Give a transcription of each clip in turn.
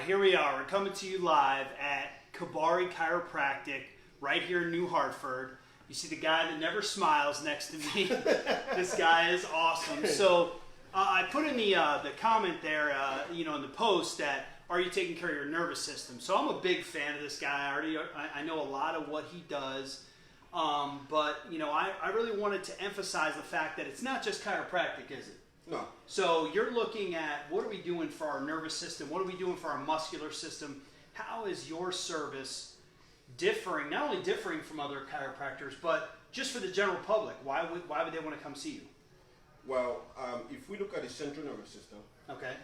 here we are. We're coming to you live at Kabari Chiropractic right here in New Hartford. You see the guy that never smiles next to me. This guy is awesome. So I put in the comment there, in the post that, are you taking care of your nervous system? So I'm a big fan of this guy. I know a lot of what he does. But I really wanted to emphasize the fact that it's not just chiropractic, is it? No. So you're looking at, what are we doing for our nervous system? What are we doing for our muscular system? How is your service differing, not only differing from other chiropractors, but just for the general public? Why would they want to come see you? Well, if we look at the central nervous system, okay,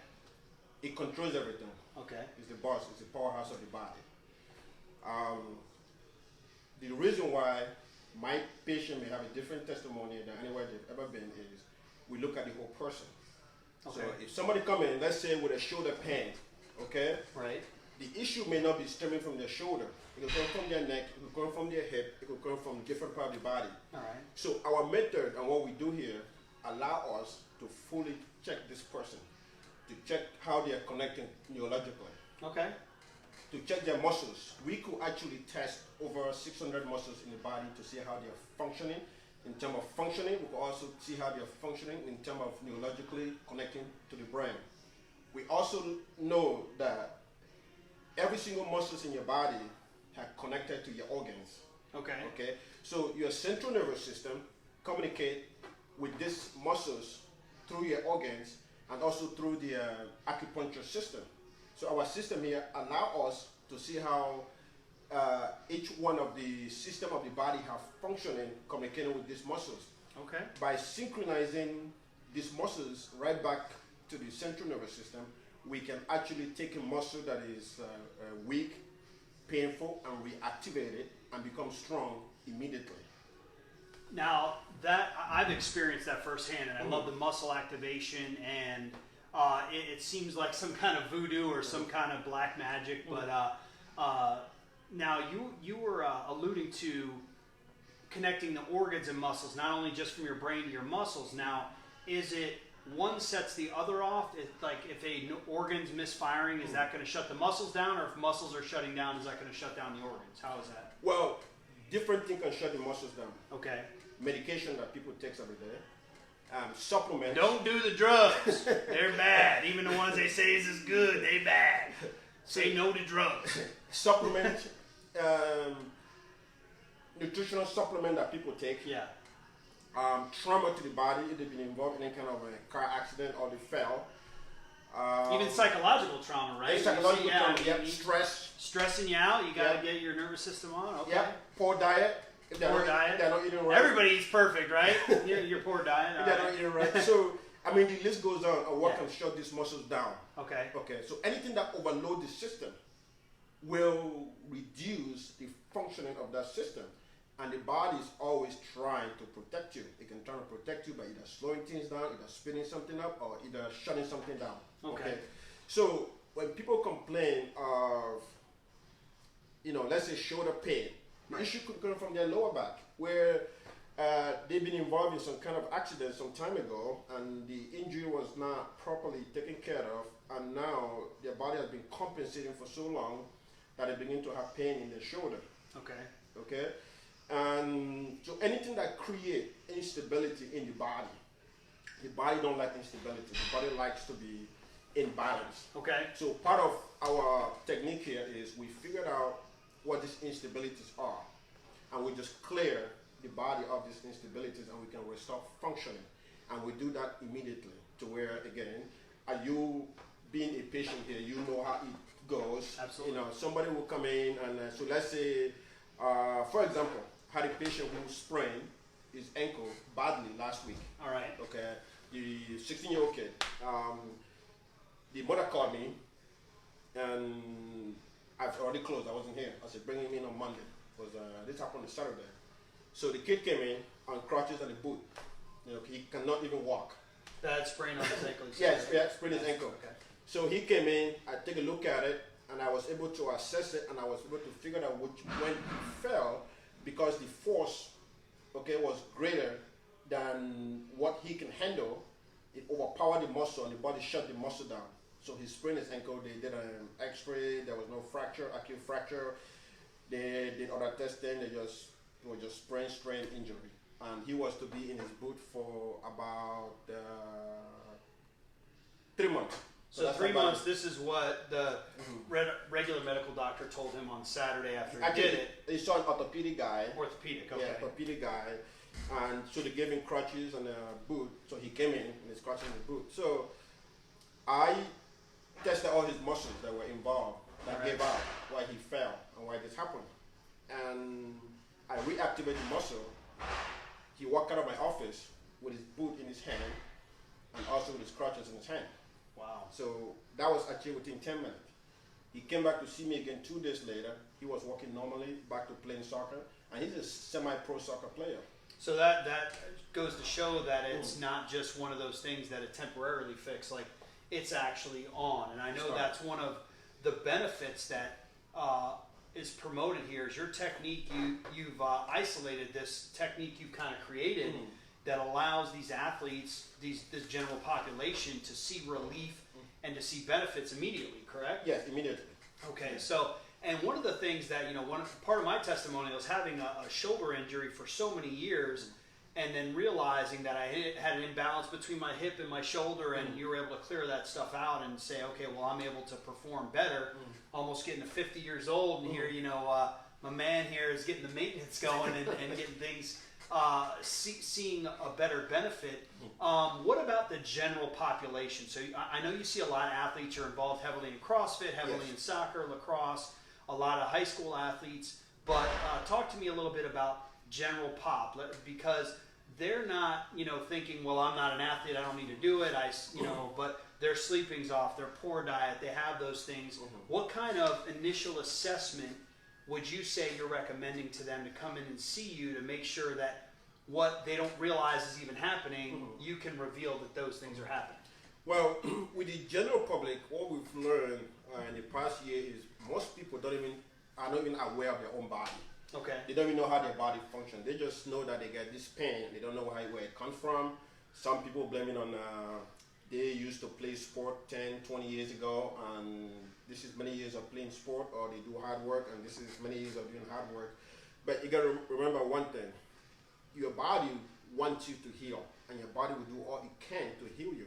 it controls everything. Okay. It's the boss. It's the powerhouse of the body. The reason why my patient may have a different testimony than anywhere they've ever been is we look at the whole person. Okay. So if somebody come in, let's say with a shoulder pain, okay? Right. The issue may not be stemming from their shoulder. It will come from their neck, it will come from their hip, it will come from different part of the body. All right. So our method and what we do here allow us to fully check this person, to check how they are connecting neurologically. Okay. To check their muscles. We could actually test over 600 muscles in the body to see how they are functioning. In terms of functioning, we can also see how they are functioning in terms of neurologically connecting to the brain. We also know that every single muscles in your body are connected to your organs. Okay. Okay. So your central nervous system communicate with these muscles through your organs and also through the acupuncture system. So our system here allow us to see how each one of the system of the body have functioning, communicating with these muscles. Okay. By synchronizing these muscles right back to the central nervous system, we can actually take a muscle that is weak, painful, and reactivate it and become strong immediately. Now, that I've experienced that firsthand, and I love the muscle activation, and it seems like some kind of voodoo or some kind of black magic, but now you were alluding to connecting the organs and muscles, not only just from your brain to your muscles. Now, is it one sets the other off? Like if a organ's misfiring, is that going to shut the muscles down, or if muscles are shutting down, is that going to shut down the organs? How is that? Well, different things can shut the muscles down. Okay. Medication that people take every day. Supplements. Don't do the drugs. They're bad. Even the ones they say is good, they bad. Say no to drugs. Supplements. Nutritional supplement that people take. Yeah. Trauma to the body, if they've been involved in any kind of a car accident or they fell. Even psychological trauma, right? Psychological trauma, yep. Stress. Stressing you out, you got to get your nervous system on. Okay. Yep. Poor diet. If they're not eating right. Everybody eats perfect, right? your poor diet. If they're not eating right. So, I mean, the list goes on of what can shut these muscles down. Okay. Okay, so anything that overloads the system will reduce the functioning of that system. And the body is always trying to protect you. It can try to protect you by either slowing things down, either speeding something up, or either shutting something down. Okay. So when people complain of, let's say shoulder pain, the issue could come from their lower back, where they've been involved in some kind of accident some time ago, and the injury was not properly taken care of, and now their body has been compensating for so long that they begin to have pain in their shoulder. Okay. Okay. And so anything that creates instability in the body don't like instability. The body likes to be in balance. Okay. So part of our technique here is we figured out what these instabilities are, and we just clear the body of these instabilities, and we can restore functioning. And we do that immediately to where, again, are you being a patient here, you know how it goes. Absolutely. Somebody will come in, and so let's say, for example, had a patient who sprained his ankle badly last week. All right. Okay. The 16-year-old kid. The mother called me, and I've already closed. I wasn't here. I said, bring him in on Monday. Because this happened on Saturday. So the kid came in on crutches and a boot. He cannot even walk. That sprain on his ankle. Yes, sprained his ankle. Okay. So he came in, I take a look at it, and I was able to assess it, and I was able to figure out when he fell, because the force, was greater than what he can handle. It overpowered the muscle, and the body shut the muscle down. So he sprained his ankle. They did an X-ray. There was no fracture, acute fracture. They did other testing. It was just strain injury, and he was to be in his boot for about 3 months. So 3 months. This is what the regular medical doctor told him on Saturday after he did it. He saw an orthopedic guy. Orthopedic, okay. Yeah, orthopedic guy, and so they gave him crutches and a boot. So he came in and his crutches and the boot. So I tested all his muscles that were involved that gave out why he fell and why this happened, and I reactivated the muscle. He walked out of my office with his boot in his hand and also with his crutches in his hand. Wow. So that was achieved within 10 minutes. He came back to see me again 2 days later. He was walking normally, back to playing soccer, and he's a semi-pro soccer player. So that goes to show that it's not just one of those things that it temporarily fix, like it's actually on. And I know that's one of the benefits that is promoted here is your technique. You've isolated this technique you kind of created that allows these athletes, this general population, to see relief and to see benefits immediately. Correct? Yes, immediately. Okay, so and one of the things that part of my testimonial is having a shoulder injury for so many years, and then realizing that I had an imbalance between my hip and my shoulder, and you were able to clear that stuff out and say, okay, well, I'm able to perform better. Almost getting to 50 years old, and here, my man here is getting the maintenance going and getting things, seeing a better benefit. What about the general population? So I know you see a lot of athletes who are involved heavily in CrossFit, heavily in soccer, lacrosse, a lot of high school athletes, but talk to me a little bit about general pop, because they're not, thinking, well, I'm not an athlete, I don't need to do it, but their sleeping's off, their poor diet, they have those things. What kind of initial assessment would you say you're recommending to them to come in and see you to make sure that what they don't realize is even happening, you can reveal that those things are happening? Well, with the general public, what we've learned in the past year is most people are not even aware of their own body. Okay. They don't even know how their body functions. They just know that they get this pain. They don't know where it comes from. Some people blame it on they used to play sport 10, 20 years ago, and this is many years of playing sport, or they do hard work, and this is many years of doing hard work. But you got to remember one thing. Your body wants you to heal, and your body will do all it can to heal you.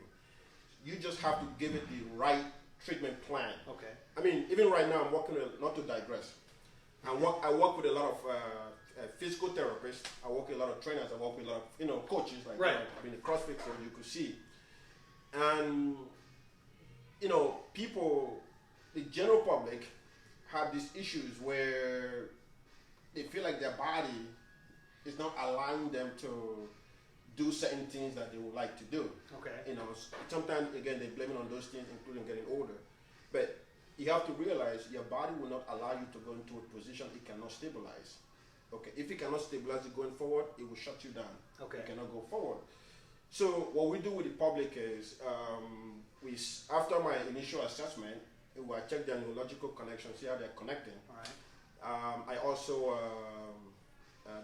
You just have to give it the right treatment plan. Okay. I mean, even right now, I'm working with, not to digress, I work with a lot of physical therapists. I work with a lot of trainers. I work with a lot of coaches. Like I've been a CrossFit coach, you could see. And people, the general public, have these issues where they feel like their body is not allowing them to do certain things that they would like to do. Okay. Sometimes again they blame it on those things, including getting older. But you have to realize your body will not allow you to go into a position it cannot stabilize. Okay, if it cannot stabilize it going forward, it will shut you down. Okay. You cannot go forward. So what we do with the public is, after my initial assessment, I check their neurological connections, see how they're connecting. All right. I also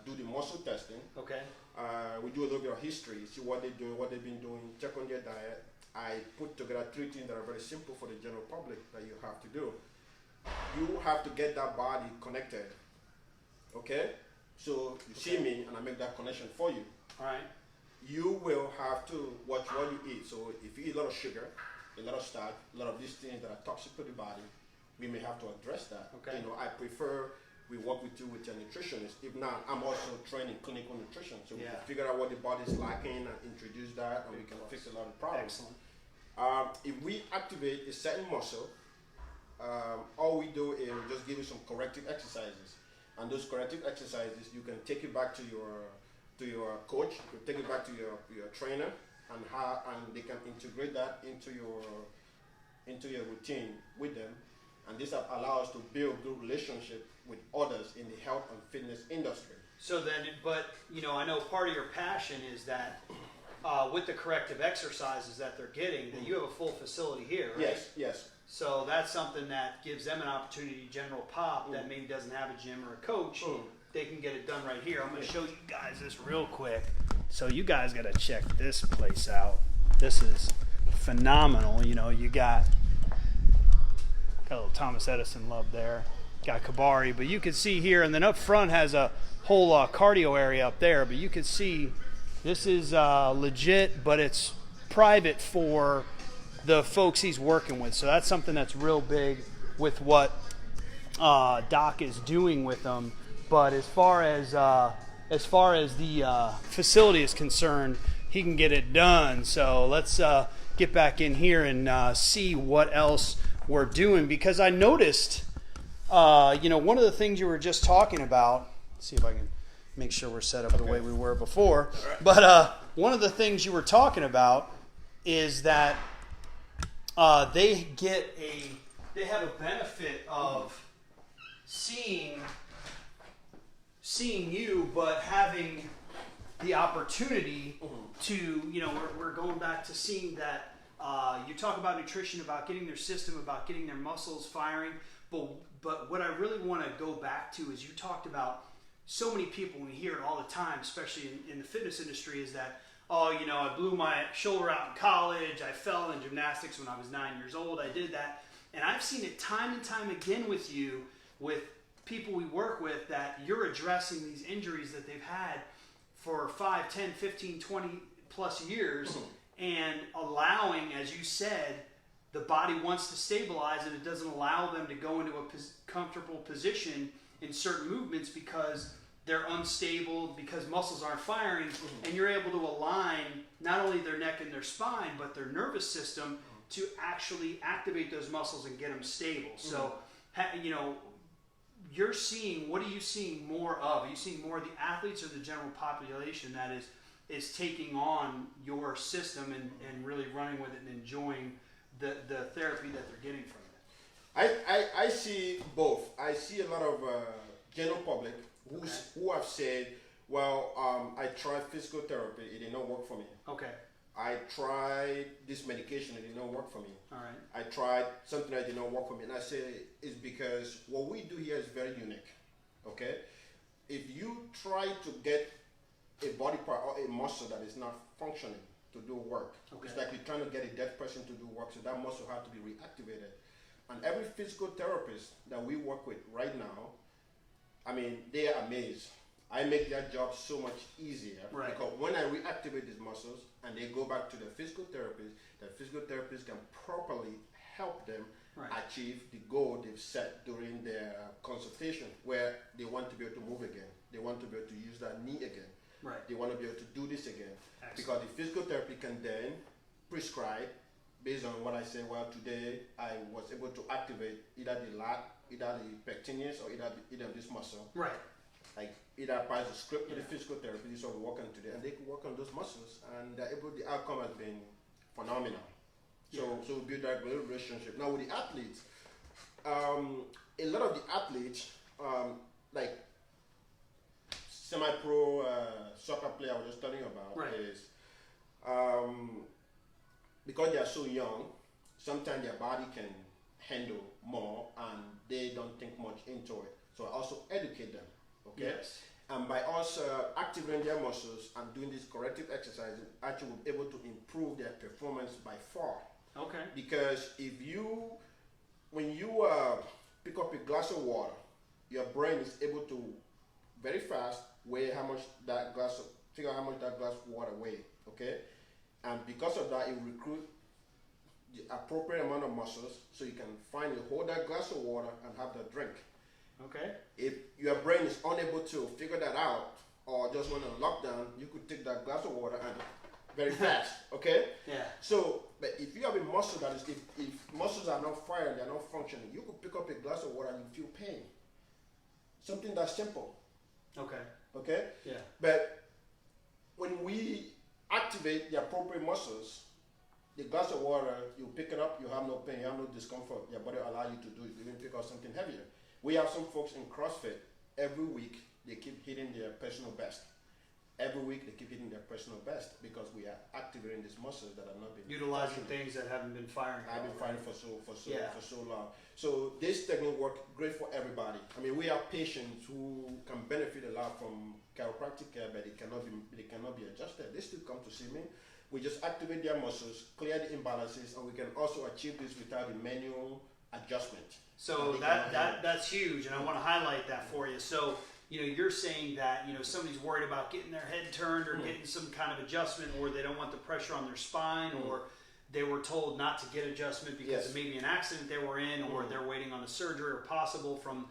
do the muscle testing. Okay. We do a little bit of history, see what they're doing, what they've been doing, check on their diet. I put together 3 things that are very simple for the general public that you have to do. You have to get that body connected. Okay? So you see me and I make that connection for you. All right. You will have to watch what you eat. So if you eat a lot of sugar, a lot of starch, a lot of these things that are toxic to the body, we may have to address that. Okay. I prefer we work with you with your nutritionist. If not, I'm also trained in clinical nutrition. So we can figure out what the body's lacking and introduce that, and we can fix a lot of problems. Excellent. If we activate a certain muscle, all we do is just give you some corrective exercises. And those corrective exercises, you can take it back to your coach, you take it back to your trainer, and they can integrate that into your routine with them. And this allows us to build good relationship with others in the health and fitness industry. So then, I know part of your passion is that with the corrective exercises that they're getting, that you have a full facility here, right? Yes. So that's something that gives them an opportunity, general pop, that maybe doesn't have a gym or a coach. They can get it done right here. I'm going to show you guys this real quick. So you guys got to check this place out. This is phenomenal. You got Got a little Thomas Edison love there. Got Kabari, but you can see here, and then up front has a whole cardio area up there, but you can see this is legit, but it's private for the folks he's working with. So that's something that's real big with what Doc is doing with them. But as far as the facility is concerned, he can get it done. So let's get back in here and see what else we're doing, because I noticed, one of the things you were just talking about. Let's see if I can make sure we're set up the way we were before. Right. But one of the things you were talking about is that they have a benefit of seeing you, but having the opportunity to, we're going back to seeing that you talk about nutrition, about getting their system, about getting their muscles firing, but what I really want to go back to is you talked about so many people, we hear it all the time, especially in the fitness industry, is that, I blew my shoulder out in college, I fell in gymnastics when I was 9 years old, I did that. And I've seen it time and time again with you, with people we work with, that you're addressing these injuries that they've had for 5, 10, 15, 20 plus years, and allowing, as you said, the body wants to stabilize, and it doesn't allow them to go into a comfortable position in certain movements because they're unstable, because muscles aren't firing, and you're able to align not only their neck and their spine, but their nervous system to actually activate those muscles and get them stable. So, you're seeing, what are you seeing more of? Are you seeing more of the athletes or the general population that is taking on your system and really running with it and enjoying the therapy that they're getting from it? I see both. I see a lot of general public who have said, well, I tried physical therapy, it did not work for me. Okay. I tried this medication, it did not work for me. All right. I tried something that did not work for me. And I say it's because what we do here is very unique. Okay? If you try to get a body part or a muscle that is not functioning to do work, it's like you're trying to get a dead person to do work, so that muscle has to be reactivated. And every physical therapist that we work with right now, they are amazed. I make their job so much easier because when I reactivate these muscles and they go back to the physical therapist can properly help them achieve the goal they've set during their consultation, where they want to be able to move again. They want to be able to use that knee again. Right. They want to be able to do this again. Excellent. Because the physical therapy can then prescribe based on what I say. Well, today I was able to activate either the lat, either the pectineus, or either this muscle. Right. Like either applies a script to the physical therapy, this is what we're working today, and they can work on those muscles, and the outcome has been phenomenal. So we build that relationship. Now with the athletes, a lot of the athletes, like semi-pro soccer player I was just telling you about, is because they are so young, sometimes their body can handle more, and they don't think much into it. So I also educate them. Okay. Yes. And by us activating their muscles and doing this corrective exercises, actually we're able to improve their performance by far. Okay. Because when you pick up a glass of water, your brain is able to very fast figure out how much that glass of water weighs. Okay. And because of that, it will recruit the appropriate amount of muscles, so you can finally hold that glass of water and have that drink. Okay. If your brain is unable to figure that out, or just want to lock down, you could take that glass of water and very fast. Okay. Yeah. So, but if you have a muscle that is, if muscles are not firing, they are not functioning, you could pick up a glass of water and you feel pain. Something that's simple. Okay. Okay. Yeah. But when we activate the appropriate muscles, the glass of water, you pick it up, you have no pain, you have no discomfort. Your body will allow you to do it. You even pick up something heavier. We have some folks in CrossFit, every week they keep hitting their personal best. Every week they keep hitting their personal best because we are activating these muscles that have not been utilizing things that haven't been firing. I've been firing for so long. So this technique works great for everybody. We have patients who can benefit a lot from chiropractic care, but they cannot be adjusted. They still come to see me. We just activate their muscles, clear the imbalances, and we can also achieve this without the manual adjustment. So that's huge, and I want to highlight that for you. So, you're saying that, somebody's worried about getting their head turned or getting some kind of adjustment, or they don't want the pressure on their spine, or they were told not to get adjustment because of maybe an accident they were in, or they're waiting on the surgery or possible from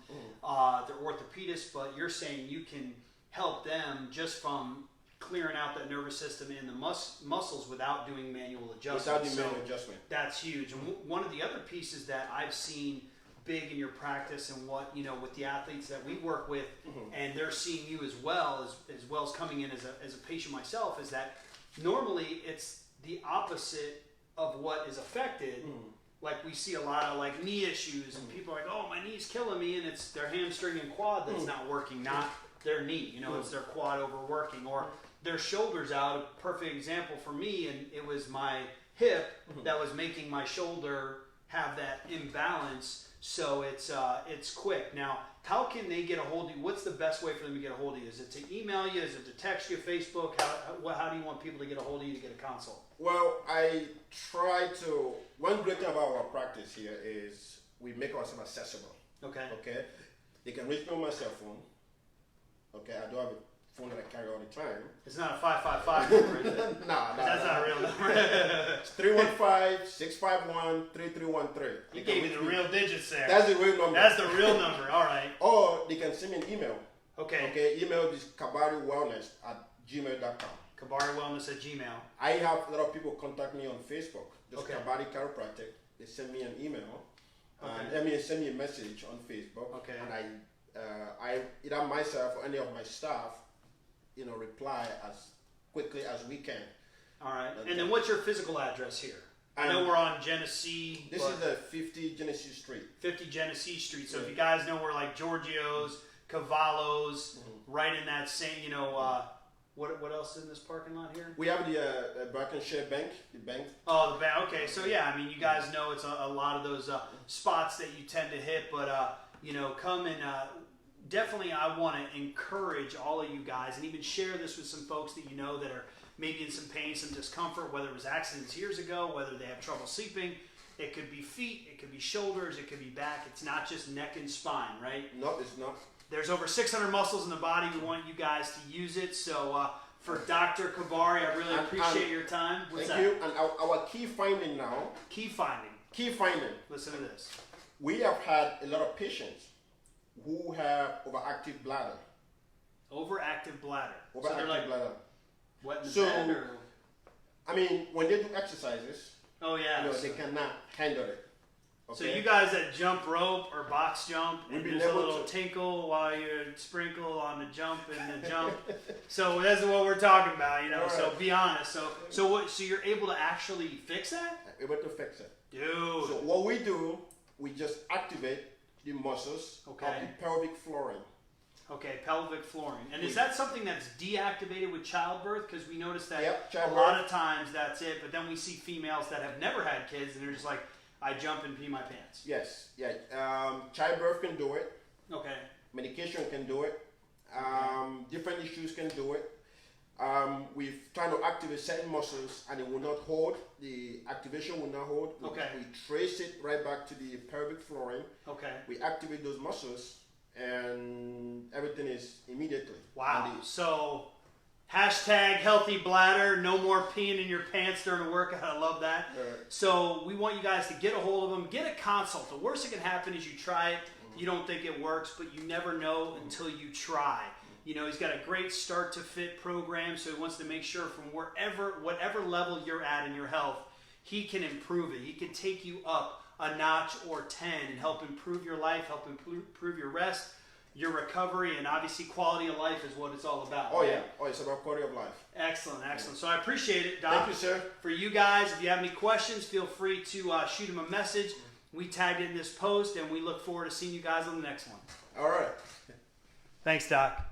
their orthopedist. But you're saying you can help them just from clearing out that nervous system and the muscles without doing manual adjustment. Without doing manual adjustment. That's huge. And one of the other pieces that I've seen big in your practice and what, with the athletes that we work with, and they're seeing you as well as coming in as a patient myself, is that normally it's the opposite of what is affected. Like we see a lot of like knee issues, and people are like, oh, my knee's killing me, and it's their hamstring and quad that's not working, not their knee. It's their quad overworking, or their shoulders out. A perfect example for me, and it was my hip that was making my shoulder have that imbalance. So it's quick. Now, how can they get a hold of you? What's the best way for them to get a hold of you? Is it to email you? Is it to text you, Facebook? How do you want people to get a hold of you to get a consult? Well, one great thing about our practice here is we make ourselves accessible. Okay. They can reach me on my cell phone. Okay, I do have a phone that I carry all the time. It's not a 555 number, is it? No, that's not a real number. It's 315-651-3313. You gave me the real digits there. That's the real number. That's the real number, all right. Or they can send me an email. Okay. Email is kabariwellness@gmail.com. kabariwellness@gmail. I have a lot of people contact me on Facebook. Just Kabari Chiropractic. They send me an email. And send me a message on Facebook. Okay. And I either myself or any of my staff, reply as quickly as we can. All right. And then what's your physical address here? I know we're on Genesee. This is the 50 Genesee Street. 50 Genesee Street. So if you guys know where like Giorgio's, Cavallo's, right in that same, what else is in this parking lot here? We have the Brackenshire Bank, the bank. Oh, the bank. Okay. So yeah, I mean, you guys know it's a lot of those spots that you tend to hit, but come and definitely I want to encourage all of you guys, and even share this with some folks that that are maybe in some pain, some discomfort, whether it was accidents years ago, whether they have trouble sleeping. It could be feet, it could be shoulders, it could be back. It's not just neck and spine, right? No, it's not. There's over 600 muscles in the body. We want you guys to use it. So for Dr. Kabari, I really appreciate your time. Thank you. And our key finding now. Key finding. Listen to this. We have had a lot of patients who have overactive bladder. Overactive bladder. Overactive bladder. Wet in the bed, or? I mean, when they do exercises, they cannot handle it. Okay? So you guys that jump rope or box jump, and there's a little tinkle while you sprinkle on the jump and the jump. So that's what we're talking about, Right. So be honest. So you're able to actually fix that? Able to fix it. Dude. So what we do, we just activate the muscles of the pelvic flooring. Okay, pelvic flooring. And is that something that's deactivated with childbirth? Because we noticed that a childbirth. lot of times that's it, but then we see females that have never had kids and they're just like, I jump and pee my pants. Yes, yeah. Childbirth can do it. Okay. Medication can do it. Different issues can do it. We've tried to activate certain muscles and it will not hold. The activation will not hold. We trace it right back to the pelvic flooring. Okay. We activate those muscles and everything is immediately. Wow. So #healthy bladder, no more peeing in your pants during a workout. I love that. So we want you guys to get a hold of them, get a consult. The worst that can happen is you try it, you don't think it works, but you never know until you try. He's got a great Start to Fit program, so he wants to make sure from whatever level you're at in your health, he can improve it. He can take you up a notch or 10 and help improve your life, help improve your rest, your recovery, and obviously quality of life is what it's all about. Oh, yeah. Oh, it's about quality of life. Excellent. So I appreciate it, Doc. Thank you, sir. For you guys, if you have any questions, feel free to shoot him a message. We tagged it in this post, and we look forward to seeing you guys on the next one. All right. Thanks, Doc.